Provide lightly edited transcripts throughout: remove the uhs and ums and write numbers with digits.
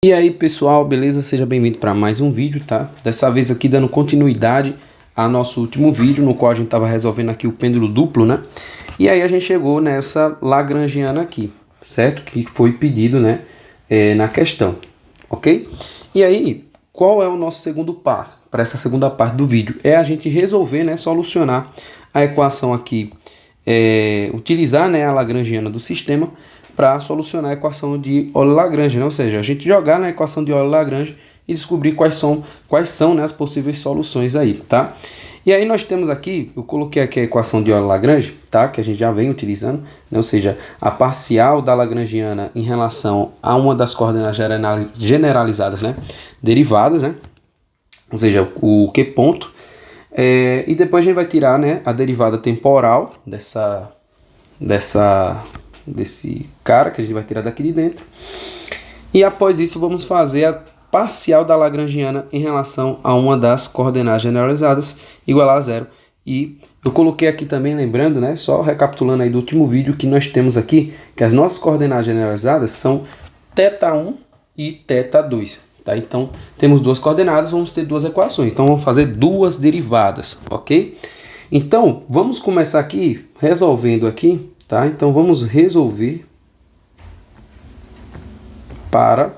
E aí pessoal, beleza? Seja bem-vindo para mais um vídeo, tá? Dessa vez aqui dando continuidade ao nosso último vídeo, no qual a gente estava resolvendo aqui o pêndulo duplo, né? E aí a gente chegou nessa lagrangiana aqui, certo? Que foi pedido, né, na questão, ok? E aí, qual é o nosso segundo passo para essa segunda parte do vídeo? É a gente resolver, né, solucionar a equação aqui, utilizar, né, a lagrangiana do sistema para solucionar a equação de Euler-Lagrange, né? Ou seja, a gente jogar na equação de Euler-Lagrange e descobrir quais são, né, as possíveis soluções aí, tá? E aí nós temos aqui, eu coloquei aqui a equação de Euler-Lagrange, tá? Que a gente já vem utilizando, né? Ou seja, a parcial da lagrangiana em relação a uma das coordenadas generalizadas, né, derivadas, né? Ou seja, o Q ponto. E depois a gente vai tirar, né, a derivada temporal desse cara que a gente vai tirar daqui de dentro. E após isso vamos fazer a parcial da lagrangiana em relação a uma das coordenadas generalizadas igual a zero. E eu coloquei aqui também, lembrando, né, só recapitulando aí do último vídeo, que nós temos aqui que as nossas coordenadas generalizadas são θ1 e θ2. Tá? Então temos duas coordenadas, vamos ter duas equações. Então vamos fazer duas derivadas, ok? Então vamos começar aqui resolvendo aqui. Tá? Então vamos resolver para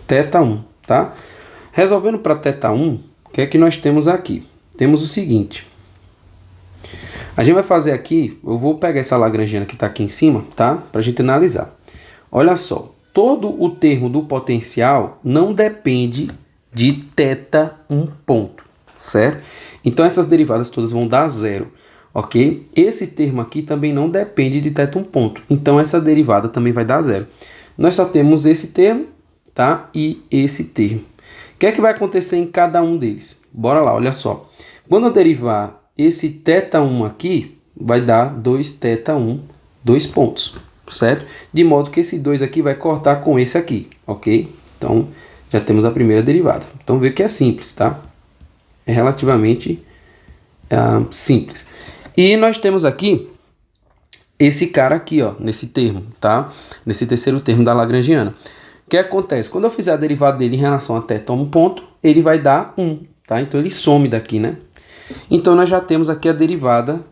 θ1, tá? Resolvendo para θ1, o que é que nós temos aqui? Temos o seguinte. A gente vai fazer aqui, eu vou pegar essa lagrangiana que está aqui em cima, tá? Para a gente analisar. Olha só, todo o termo do potencial não depende de θ1 ponto, certo? Então essas derivadas todas vão dar zero. Ok? Esse termo aqui também não depende de θ1 ponto. Então, essa derivada também vai dar zero. Nós só temos esse termo, tá? E esse termo. O que é que vai acontecer em cada um deles? Bora lá, olha só. Quando eu derivar esse θ1 aqui, vai dar 2θ1, 2 pontos, certo? De modo que esse 2 aqui vai cortar com esse aqui, ok? Então, já temos a primeira derivada. Então, vê que é simples, tá? É relativamente simples. E nós temos aqui esse cara aqui, ó, nesse termo, tá? Nesse terceiro termo da lagrangiana. O que acontece? Quando eu fizer a derivada dele em relação a θ1 ponto, ele vai dar 1, tá? Então ele some daqui, né? Então nós já temos aqui a derivada,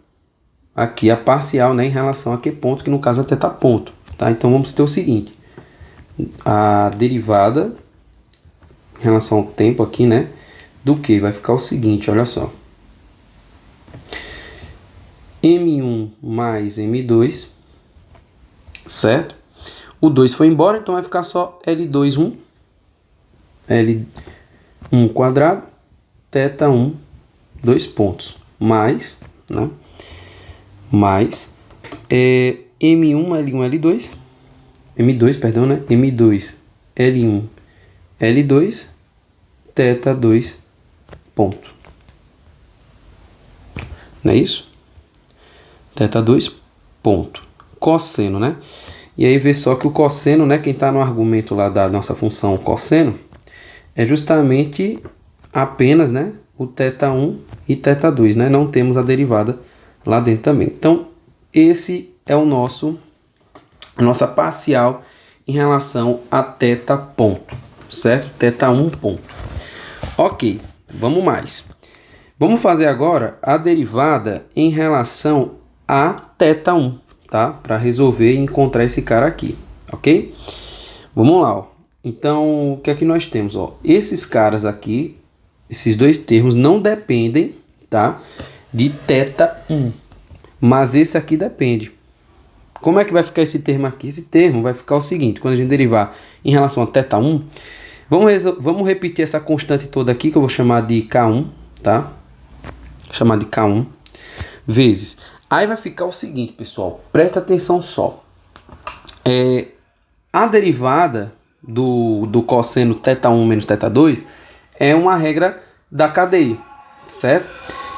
aqui a parcial, né, em relação a Q ponto, que no caso é θ ponto, tá? Então vamos ter o seguinte, a derivada em relação ao tempo aqui, né, do que vai ficar o seguinte, olha só. M1 mais M2, certo? O 2 foi embora, então vai ficar só L2, 1, L1 quadrado, θ1, 2 pontos, mais, né? Mais M1, L1, L2, M2, perdão, né? M2, L1, L2, θ2, ponto. Não é isso? θ2, ponto. Cosseno, né? E aí vê só que o cosseno, né, quem está no argumento lá da nossa função cosseno, é justamente apenas, né, o θ1 e θ2, né? Não temos a derivada lá dentro também. Então, esse é a nossa parcial em relação a θ ponto, certo? θ1 ponto. Ok, vamos mais. Vamos fazer agora a derivada em relação a θ1, tá? Para resolver e encontrar esse cara aqui, ok? Vamos lá, ó. Então, o que é que nós temos, ó? Esses caras aqui, esses dois termos não dependem, tá? De θ1, mas esse aqui depende. Como é que vai ficar esse termo aqui? Esse termo vai ficar o seguinte, quando a gente derivar em relação a θ1, vamos repetir essa constante toda aqui, que eu vou chamar de K1, tá? Vou chamar de K1, vezes. Aí vai ficar o seguinte, pessoal, presta atenção só. A derivada do cosseno θ1 menos θ2 é uma regra da cadeia, certo?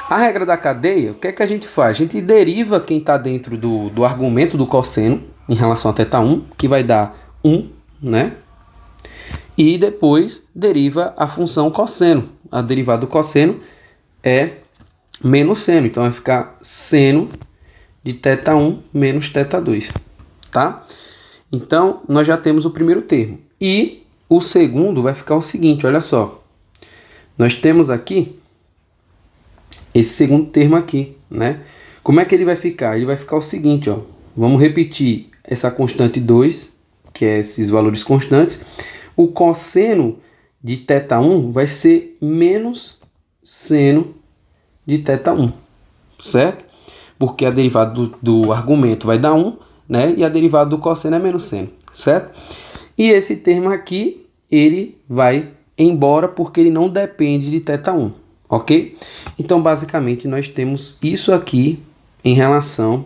A regra da cadeia, o que é que a gente faz? A gente deriva quem está dentro do argumento do cosseno em relação a θ1, que vai dar 1, né? E depois deriva a função cosseno. A derivada do cosseno é menos seno, então vai ficar seno de θ1 menos θ2, tá? Então, nós já temos o primeiro termo. E o segundo vai ficar o seguinte, olha só. Nós temos aqui esse segundo termo aqui, né? Como é que ele vai ficar? Ele vai ficar o seguinte, ó. Vamos repetir essa constante 2, que é esses valores constantes. O cosseno de θ1 vai ser menos seno de θ1, certo? Porque a derivada do argumento vai dar 1, né? E a derivada do cosseno é menos seno, certo? E esse termo aqui, ele vai embora porque ele não depende de θ1, ok? Então, basicamente, nós temos isso aqui em relação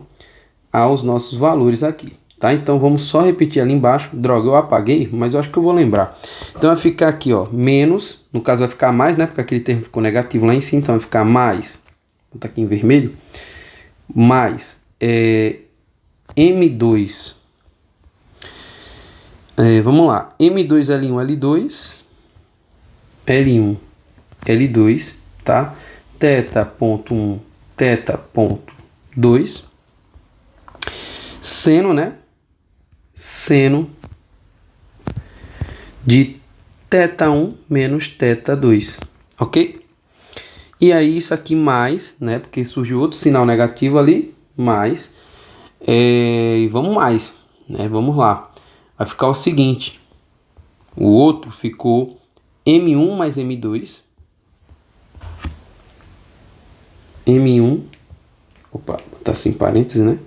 aos nossos valores aqui, tá? Então, vamos só repetir ali embaixo. Droga, eu apaguei, mas eu acho que eu vou lembrar. Então, vai ficar aqui, ó, menos, no caso vai ficar mais, né? Porque aquele termo ficou negativo lá em cima, então vai ficar mais, vou botar aqui em vermelho, mais M2, vamos lá, M2L1, L2, L1, L2, tá? θ.1, θ.2, seno, né? Seno de θ1 menos θ2, ok? E aí isso aqui mais, né? Porque surgiu outro sinal negativo ali, mais. E vamos mais, né? Vamos lá. Vai ficar o seguinte. O outro ficou M1 mais M2. M1. Opa, tá sem parênteses, né?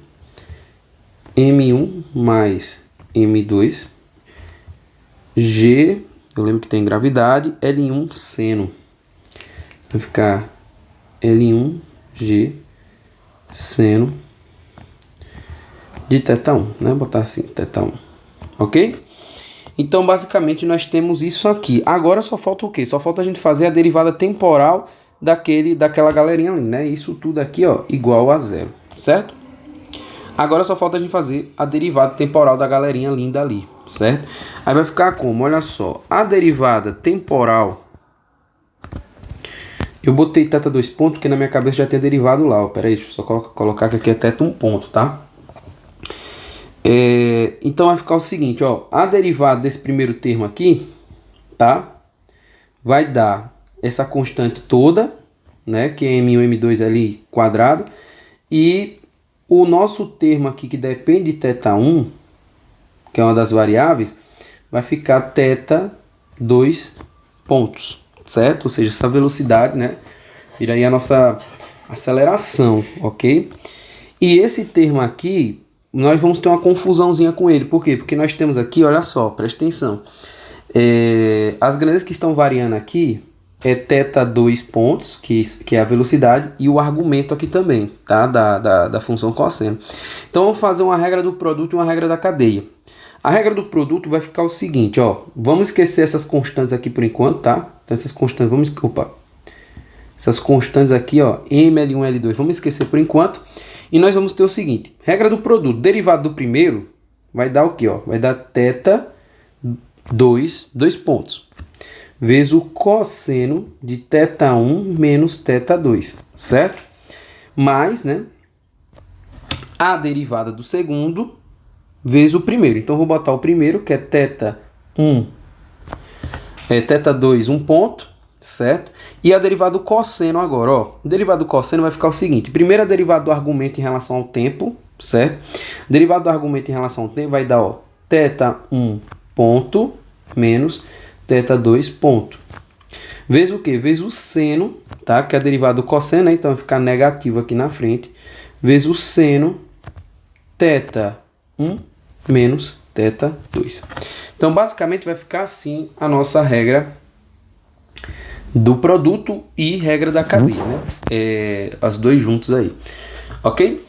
M1 mais M2. G, eu lembro que tem gravidade. L1 seno. Vai ficar L1G seno de θ1, né? Vou botar assim, θ1, ok? Então, basicamente, nós temos isso aqui. Agora só falta o quê? Só falta a gente fazer a derivada temporal daquela galerinha ali, né? Isso tudo aqui, ó, igual a zero, certo? Agora só falta a gente fazer a derivada temporal da galerinha linda ali, certo? Aí vai ficar como? Olha só, a derivada temporal... Eu botei θ2 ponto, porque na minha cabeça já tem derivado lá. Ó. Pera aí, deixa eu só colocar que aqui é θ1 ponto, tá? Então vai ficar o seguinte, ó. A derivada desse primeiro termo aqui, tá? Vai dar essa constante toda, né? Que é M1, M2 ali quadrado. E o nosso termo aqui que depende de θ1, que é uma das variáveis, vai ficar θ2 pontos. Certo? Ou seja, essa velocidade, né? Vira aí a nossa aceleração, ok? E esse termo aqui, nós vamos ter uma confusãozinha com ele. Por quê? Porque nós temos aqui, olha só, presta atenção. As grandezas que estão variando aqui é θ2 pontos, que é a velocidade, e o argumento aqui também, tá? Da função cosseno. Então, vamos fazer uma regra do produto e uma regra da cadeia. A regra do produto vai ficar o seguinte, ó. Vamos esquecer essas constantes aqui por enquanto, tá? Então essas constantes, essas constantes aqui, ó, M, L1, L2, vamos esquecer por enquanto. E nós vamos ter o seguinte, regra do produto, derivado do primeiro, vai dar o quê, ó? Vai dar θ2, 2 pontos, vezes o cosseno de θ1 menos θ2, certo? Mais, né, a derivada do segundo, vezes o primeiro. Então, vou botar o primeiro, que é θ2, 1 ponto, certo? E a derivada do cosseno agora, ó. A derivada do cosseno vai ficar o seguinte. Primeiro, a derivada do argumento em relação ao tempo, certo? A derivada do argumento em relação ao tempo vai dar, ó, θ1 ponto menos θ2 ponto. Vezes o quê? Vezes o seno, tá? Que é a derivada do cosseno, né? Então, vai ficar negativo aqui na frente. Vezes o seno θ1 menos θ2. Então, basicamente, vai ficar assim a nossa regra do produto e regra da cadeia, né? As dois juntos aí, ok?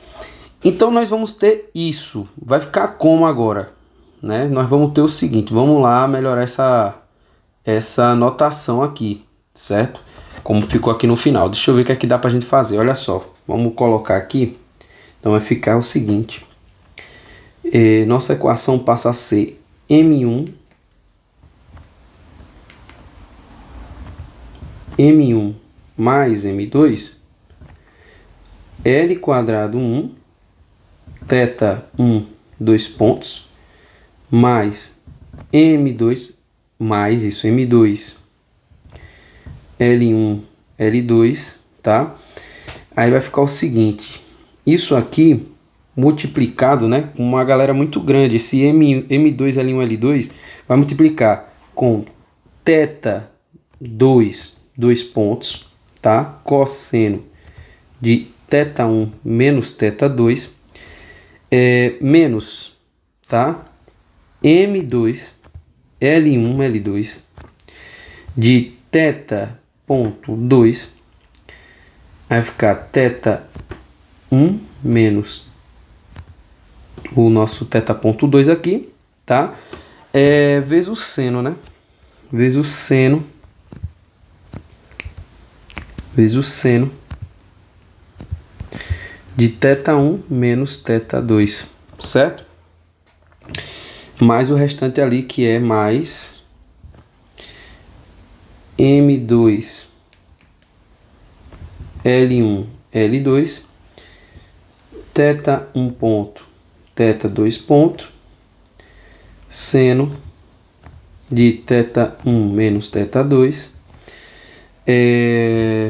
Então, nós vamos ter isso. Vai ficar como agora? Né? Nós vamos ter o seguinte, vamos lá melhorar essa notação aqui, certo? Como ficou aqui no final. Deixa eu ver o que é que dá pra gente fazer. Olha só, vamos colocar aqui. Então, vai ficar o seguinte. Nossa equação passa a ser M1 mais M2 L quadrado 1 θ1 2 pontos mais M2 mais isso, M2 L1 L2, tá? Aí vai ficar o seguinte, isso aqui multiplicado, né, com uma galera muito grande, esse M2 L1 L2 vai multiplicar com θ 2, 2 pontos, tá? Cosseno de θ1 menos θ2, menos, tá? M2 L1 L2 de θ.2 vai ficar θ1 menos o nosso θ.2 aqui, tá? Vezes o seno, né? Vezes o seno de θ1 menos θ2, certo? Mais o restante ali que é mais M2 L1 L2 θ1 ponto θ2 ponto seno de θ1 menos θ2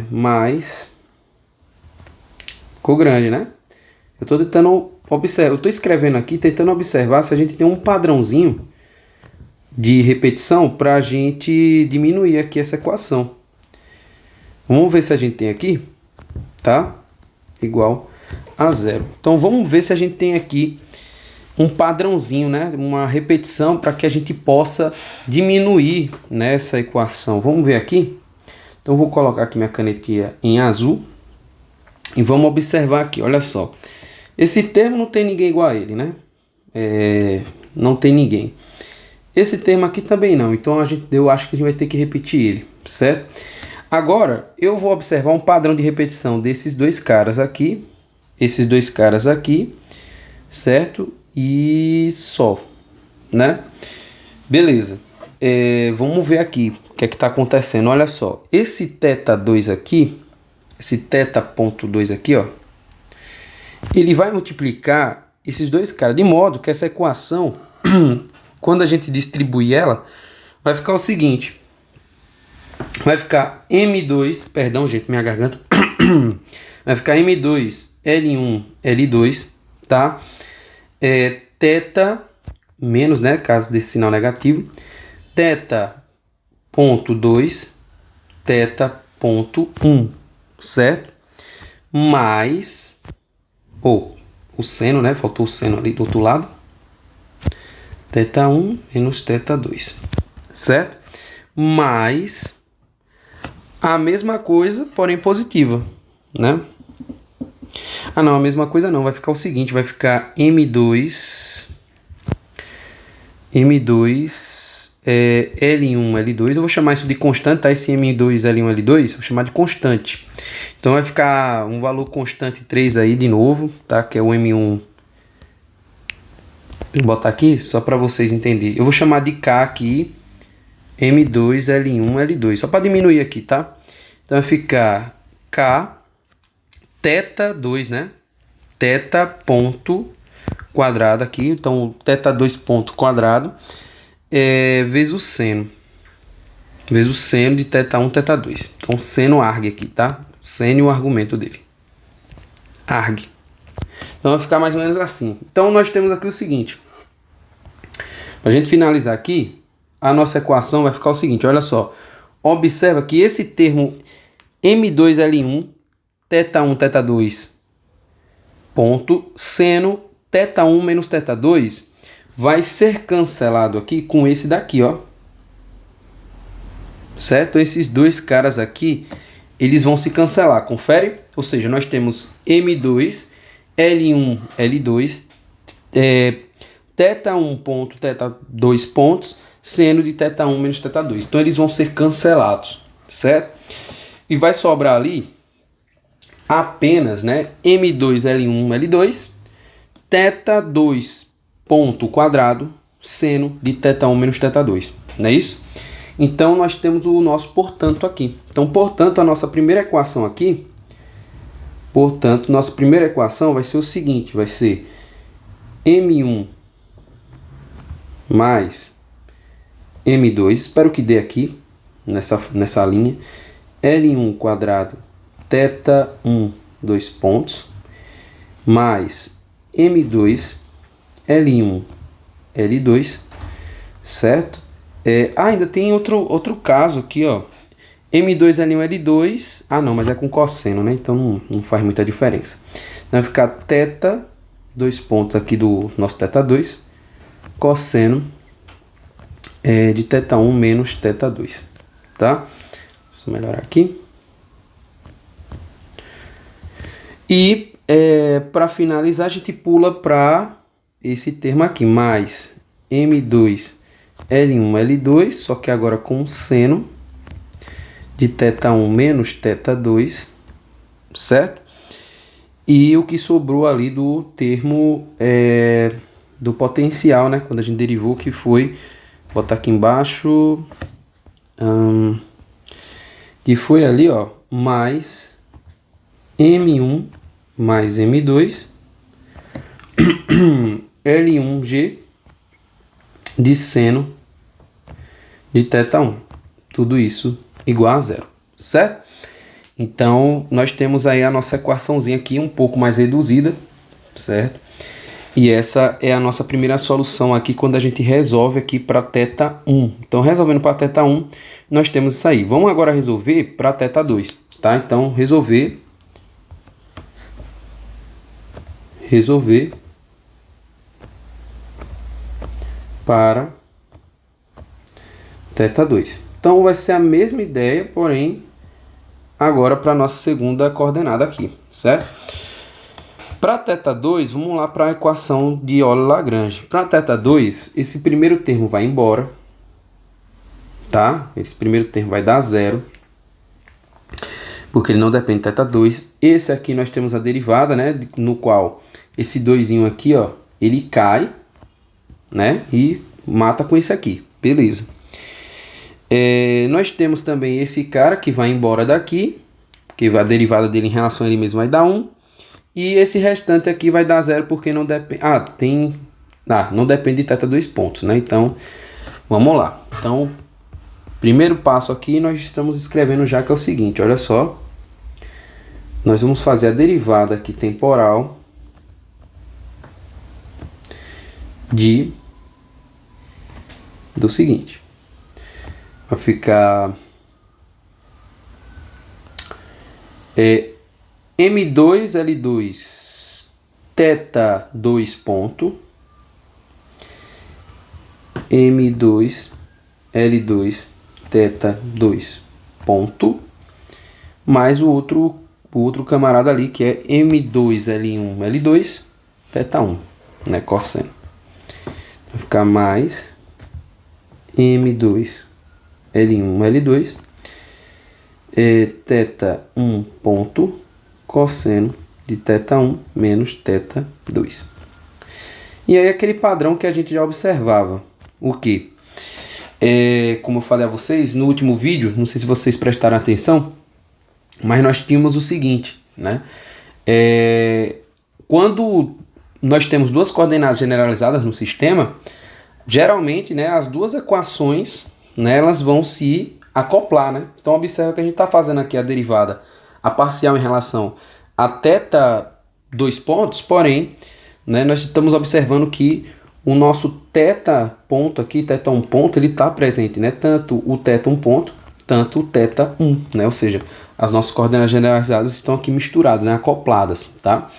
mais, ficou grande, né? Eu tô tentando observar, eu tô escrevendo aqui tentando observar se a gente tem um padrãozinho de repetição para a gente diminuir aqui essa equação. Vamos ver se a gente tem aqui, tá? Igual a zero. Então vamos ver se a gente tem aqui um padrãozinho, né? Uma repetição para que a gente possa diminuir nessa equação. Vamos ver aqui. Então eu vou colocar aqui minha canetinha em azul e vamos observar aqui. Olha só, esse termo não tem ninguém igual a ele, né? Não tem ninguém. Esse termo aqui também não. Então eu acho que a gente vai ter que repetir ele, certo? Agora eu vou observar um padrão de repetição desses dois caras aqui, certo? E só, né? Beleza. Vamos ver aqui o que é que está acontecendo. Olha só, esse θ2 aqui, esse θ.2 aqui, ó, ele vai multiplicar esses dois caras, de modo que essa equação, quando a gente distribuir ela, vai ficar o seguinte, vai ficar M2, perdão gente, minha garganta, vai ficar M2 L1 L2, tá? Θ menos, né, caso desse sinal negativo, θ.2 θ.1, certo? Mais, o seno, né? Faltou o seno ali do outro lado. θ1 menos θ2, certo? Mais a mesma coisa, porém positiva, né? Ah, não, a mesma coisa não. Vai ficar o seguinte, vai ficar M2 L1 L2. Eu vou chamar isso de constante, tá? Esse M2 L1 L2, vou chamar de constante. Então vai ficar um valor constante 3 aí de novo, tá? Que é o M1. Vou botar aqui só para vocês entenderem. Eu vou chamar de K aqui, M2 L1 L2, só para diminuir aqui, tá? Então vai ficar K θ2, né? Θ ponto quadrado aqui, então θ2 ponto quadrado vezes o seno de θ1 θ2. Então seno arg aqui, tá? Seno e o argumento dele, arg. Então vai ficar mais ou menos assim. Então nós temos aqui o seguinte, para a gente finalizar aqui, a nossa equação vai ficar o seguinte, olha só, observa que esse termo M2L1 θ1 θ2 ponto seno θ1 menos θ2 vai ser cancelado aqui com esse daqui, ó, certo? Esses dois caras aqui, eles vão se cancelar, confere? Ou seja, nós temos M2 L1 L2 θ1 ponto θ2 pontos seno de θ1 menos θ2. Então eles vão ser cancelados, certo? E vai sobrar ali apenas, né, M2 L1 L2 θ2 ponto quadrado seno de θ1 menos θ2, não é isso? Então nós temos o nosso portanto aqui. Então, portanto, a nossa primeira equação aqui, vai ser o seguinte, vai ser M1 mais M2, espero que dê aqui, nessa linha, L1 quadrado, θ1, 2 pontos, mais M2, L1, L2, certo? Ainda tem outro caso aqui, ó. M2, L1, L2, não, mas é com cosseno, né? Então não faz muita diferença. Vai ficar θ, 2 pontos aqui do nosso θ2, cosseno de θ1 menos θ2, tá? Deixa eu melhorar aqui. E para finalizar, a gente pula para esse termo aqui, mais M2, L1, L2, só que agora com seno de θ1 menos θ2, certo? E o que sobrou ali do termo do potencial, né? Quando a gente derivou, que foi, vou botar aqui embaixo, que foi ali, ó, mais M1 mais M2 L1G de seno de θ1. Tudo isso igual a zero, certo? Então, nós temos aí a nossa equaçãozinha aqui um pouco mais reduzida, certo? E essa é a nossa primeira solução aqui quando a gente resolve aqui para θ1. Então, resolvendo para θ1, nós temos isso aí. Vamos agora resolver para θ2, tá? Então, resolver para θ2. Então, vai ser a mesma ideia, porém, agora para a nossa segunda coordenada aqui, certo? Para θ2, vamos lá para a equação de Euler-Lagrange. Para θ2, esse primeiro termo vai embora, tá? Esse primeiro termo vai dar zero, porque ele não depende de θ2. Esse aqui nós temos a derivada, né? No qual esse 2 aqui, ó, ele cai, né? E mata com esse aqui, beleza. Nós temos também esse cara que vai embora daqui, porque a derivada dele em relação a ele mesmo vai dar 1. E esse restante aqui vai dar zero porque não depende... não depende de θ2 pontos, né? Então, vamos lá. Então, primeiro passo aqui nós estamos escrevendo já, que é o seguinte, olha só. Nós vamos fazer a derivada aqui temporal do seguinte. Vai ficar M2, L2, θ2 ponto, M2, L2, θ2 ponto, mais o outro camarada ali, que é M2, L1, L2, θ1, né, cosseno. Vai ficar mais M2, L1, L2, θ1 ponto, cosseno de θ1 menos θ2. E aí aquele padrão que a gente já observava. O que? Como eu falei a vocês no último vídeo, não sei se vocês prestaram atenção, mas nós tínhamos o seguinte, né? Quando nós temos duas coordenadas generalizadas no sistema, geralmente, né, as duas equações, né, elas vão se acoplar, né? Então observa que a gente está fazendo aqui a derivada, a parcial em relação a θ2 pontos, porém, né, nós estamos observando que o nosso θ ponto aqui, θ1 ponto, ele está presente, né? Tanto o θ1 ponto, tanto o θ1, né? Ou seja, as nossas coordenadas generalizadas estão aqui misturadas, né? Acopladas, tá?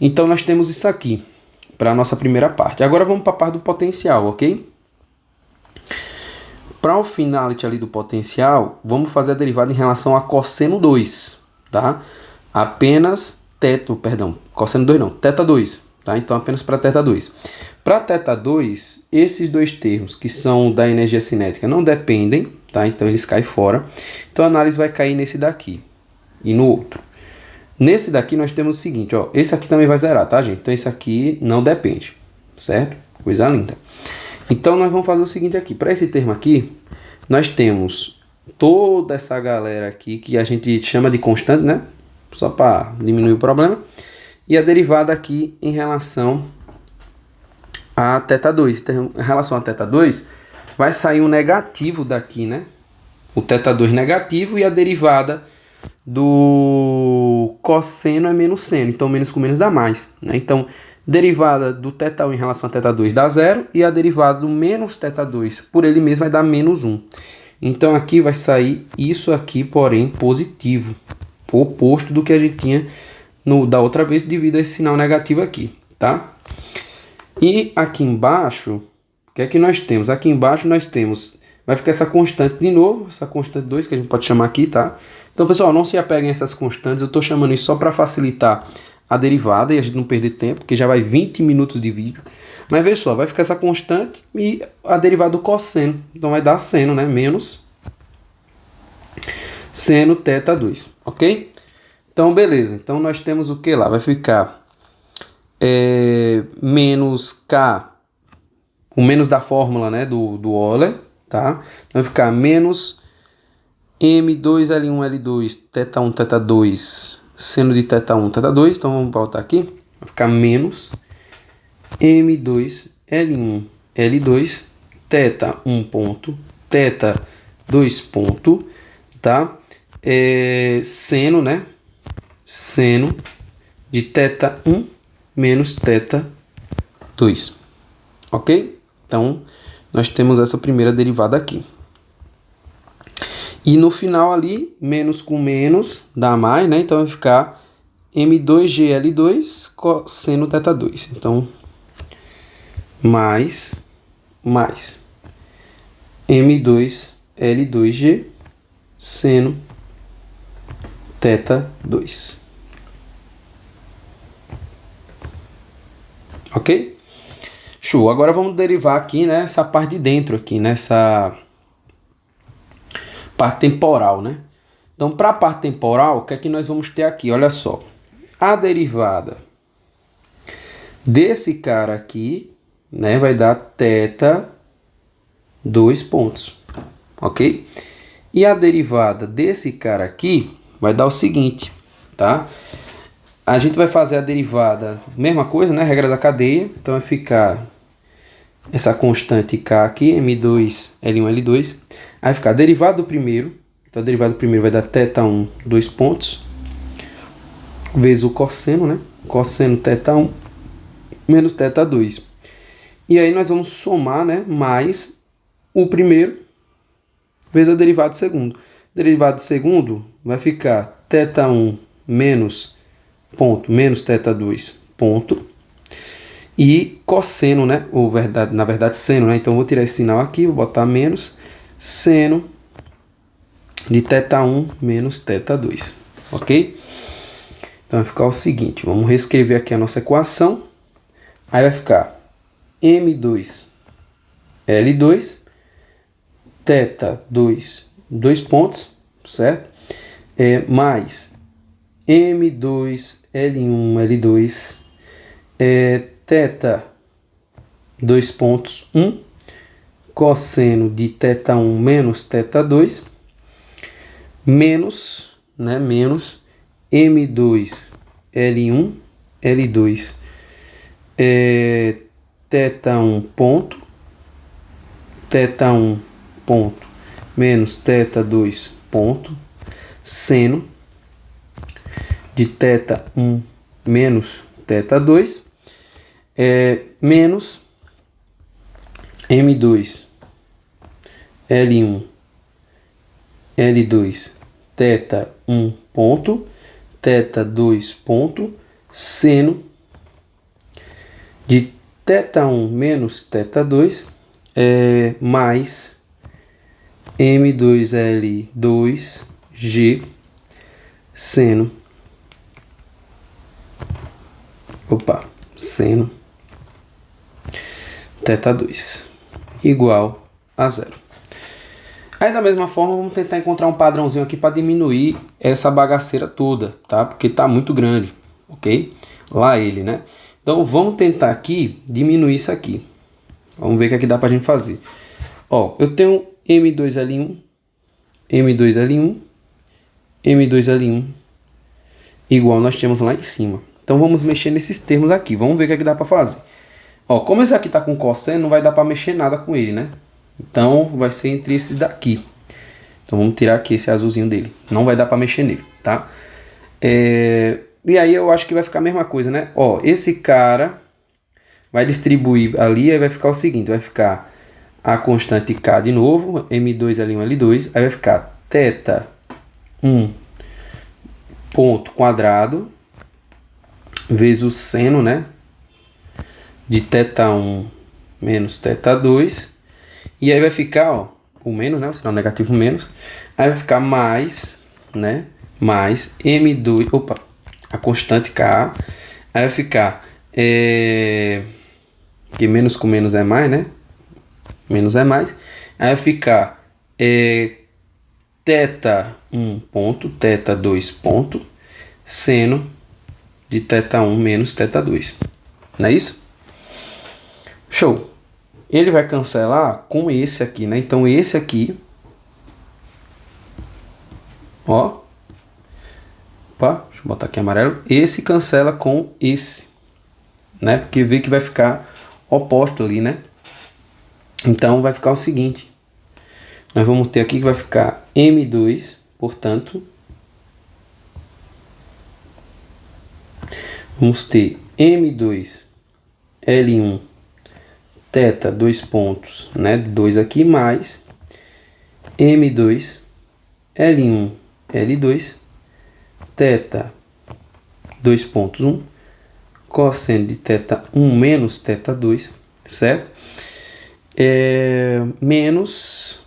Então nós temos isso aqui para a nossa primeira parte. Agora vamos para a parte do potencial, ok? Para o finality ali do potencial, vamos fazer a derivada em relação a cosseno 2, tá? Apenas cosseno 2 não, θ2, tá? Então apenas para θ2. Para θ2, esses dois termos que são da energia cinética não dependem, tá? Então eles caem fora. Então a análise vai cair nesse daqui e no outro. Nesse daqui nós temos o seguinte, ó, esse aqui também vai zerar, tá, gente? Então esse aqui não depende, certo? Coisa linda. Então nós vamos fazer o seguinte aqui, para esse termo aqui, nós temos toda essa galera aqui que a gente chama de constante, né? Só para diminuir o problema. E a derivada aqui em relação a θ2. Então, em relação a θ2, vai sair um negativo daqui, né? O θ2 negativo e a derivada do cosseno é menos seno. Então, menos com menos dá mais, né? Então, derivada do θ1 em relação a θ2 dá 0 e a derivada do menos θ2 por ele mesmo vai dar menos 1. Então, aqui vai sair isso aqui, porém, positivo. O oposto do que a gente tinha da outra vez devido a esse sinal negativo aqui, tá? E aqui embaixo, o que é que nós temos? Aqui embaixo nós temos, vai ficar essa constante de novo, essa constante 2 que a gente pode chamar aqui, tá? Então, pessoal, não se apeguem a essas constantes, eu estou chamando isso só para facilitar a derivada e a gente não perder tempo, porque já vai 20 minutos de vídeo. Mas veja só, vai ficar essa constante e a derivada do cosseno. Então vai dar seno, né? Menos seno θ2, ok? Então, beleza. Então, nós temos o que lá? Vai ficar menos K, o menos da fórmula, né, do Euler, tá? Vai ficar menos M2L1L2 θ1 θ2 seno de θ1 θ2. Então, vamos voltar aqui. Vai ficar menos M2L1 L2 θ1 ponto θ2 ponto, tá? Seno, né? Seno de θ1 menos θ2, ok? Então, nós temos essa primeira derivada aqui. E no final ali, menos com menos dá mais, né? Então, vai ficar M2GL2 cosseno θ2. Então, mais M2L2G seno θ2. Ok? Show. Agora vamos derivar aqui, né, essa parte de dentro aqui, nessa parte temporal, né? Então, para a parte temporal, o que é que nós vamos ter aqui? Olha só. A derivada desse cara aqui, né, vai dar θ2 pontos. Ok? E a derivada desse cara aqui vai dar o seguinte, tá? A gente vai fazer a derivada, mesma coisa, né? Regra da cadeia. Então vai ficar essa constante K aqui, M2, L1, L2. Aí vai ficar a derivada do primeiro. Então a derivada do primeiro vai dar θ1, 2 pontos. Vezes o cosseno, né? Cosseno θ1 menos θ2. E aí nós vamos somar, né? Mais o primeiro vezes a derivada do segundo. Derivada do segundo vai ficar θ1 menos ponto, menos θ2 ponto. E cosseno, né? Ou na verdade seno, né? Então eu vou tirar esse sinal aqui, vou botar menos seno de θ1 menos θ2. Ok? Então vai ficar o seguinte, vamos reescrever aqui a nossa equação. Aí vai ficar M2 L2 θ2, 2 pontos, certo? Mais M2 L1 L2 θ 2 pontos 1 cosseno de θ1 menos θ2 menos, né, menos M2 L1 L2 θ1 ponto θ1 ponto menos θ2 ponto seno de θ1 menos θ2 menos M2 L1 L2 θ1 ponto θ2 ponto seno de θ1 menos θ2 mais M2L2G seno seno θ2 igual a 0. Aí da mesma forma vamos tentar encontrar um padrãozinho aqui para diminuir essa bagaceira toda, tá? Porque tá muito grande, ok? Lá ele, né? Então vamos tentar aqui diminuir isso aqui. Vamos ver o que é que dá pra gente fazer. Ó, eu tenho M2L1, M2L1, M2L1 igual nós tínhamos lá em cima. Então vamos mexer nesses termos aqui. Vamos ver o que é que dá para fazer. Ó, como esse aqui tá com cosseno, não vai dar para mexer nada com ele, né? Então vai ser entre esses daqui. Então vamos tirar aqui esse azulzinho dele. Não vai dar para mexer nele, tá? E aí eu acho que vai ficar a mesma coisa, né? Ó, esse cara vai distribuir ali, aí vai ficar o seguinte, vai ficar a constante K de novo, M2, L1, L2, aí vai ficar θ1 ponto quadrado vezes o seno, né, de θ1 menos θ2, e aí vai ficar, ó, o menos, né, o sinal negativo menos, aí vai ficar mais, né, mais M2, opa, a constante K, aí vai ficar, que menos com menos é mais, né, menos é mais, aí vai ficar θ1 ponto, θ2 ponto, seno de θ1 menos θ2. Não é isso? Show! Ele vai cancelar com esse aqui, né? Então esse aqui, ó, opa, deixa eu botar aqui amarelo. Esse cancela com esse, né? Porque vê que vai ficar oposto ali, né? Então vai ficar o seguinte. Nós vamos ter aqui que vai ficar M2, portanto, vamos ter M2, L1, θ, 2 pontos, né, de 2 aqui, mais M2, L1, L2, θ, 2 pontos, 1, cosseno de θ1 menos θ2, certo? Menos,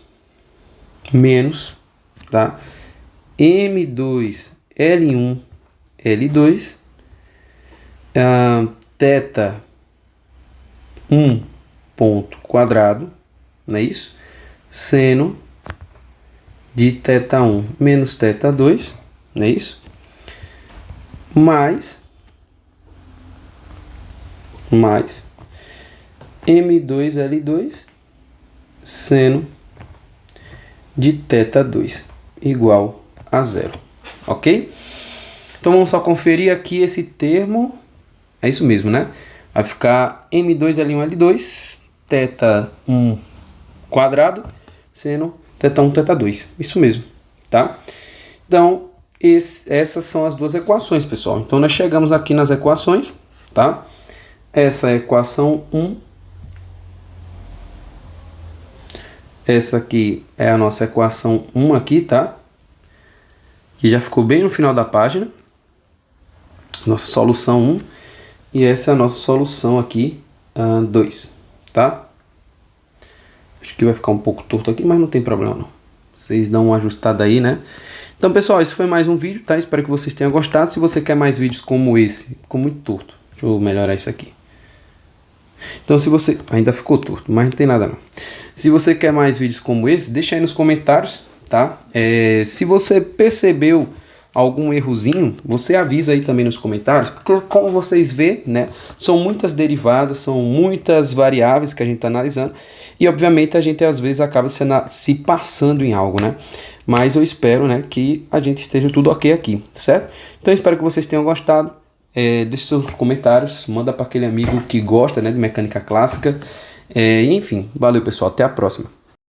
tá? M2, L1, L2, θ 1 ponto quadrado, não é isso? Seno de θ1 menos θ2, não é isso? Mais M2, L2, seno de θ2 igual a zero, ok? Então vamos só conferir aqui esse termo, é isso mesmo, né? Vai ficar M2, L1, L2, θ1 quadrado, seno θ1, θ2, isso mesmo, tá? Então, essas são as duas equações, pessoal. Então nós chegamos aqui nas equações, tá? Essa é a equação 1. Essa aqui é a nossa equação 1 aqui, tá? Que já ficou bem no final da página. Nossa solução 1. E essa é a nossa solução aqui, 2, tá? Acho que vai ficar um pouco torto aqui, mas não tem problema não. Vocês dão uma ajustada aí, né? Então, pessoal, esse foi mais um vídeo, tá? Espero que vocês tenham gostado. Se você quer mais vídeos como esse, ficou muito torto. Deixa eu melhorar isso aqui. Então, se você... Ainda ficou torto, mas não tem nada não. Se você quer mais vídeos como esse, deixa aí nos comentários, tá? Se você percebeu algum errozinho, você avisa aí também nos comentários, porque como vocês vê, né, são muitas derivadas, são muitas variáveis que a gente está analisando, e obviamente a gente às vezes acaba se passando em algo, né? Mas eu espero, né, que a gente esteja tudo ok aqui, certo? Então eu espero que vocês tenham gostado. Deixe seus comentários, manda para aquele amigo que gosta, né, de mecânica clássica. Enfim, valeu pessoal, até a próxima.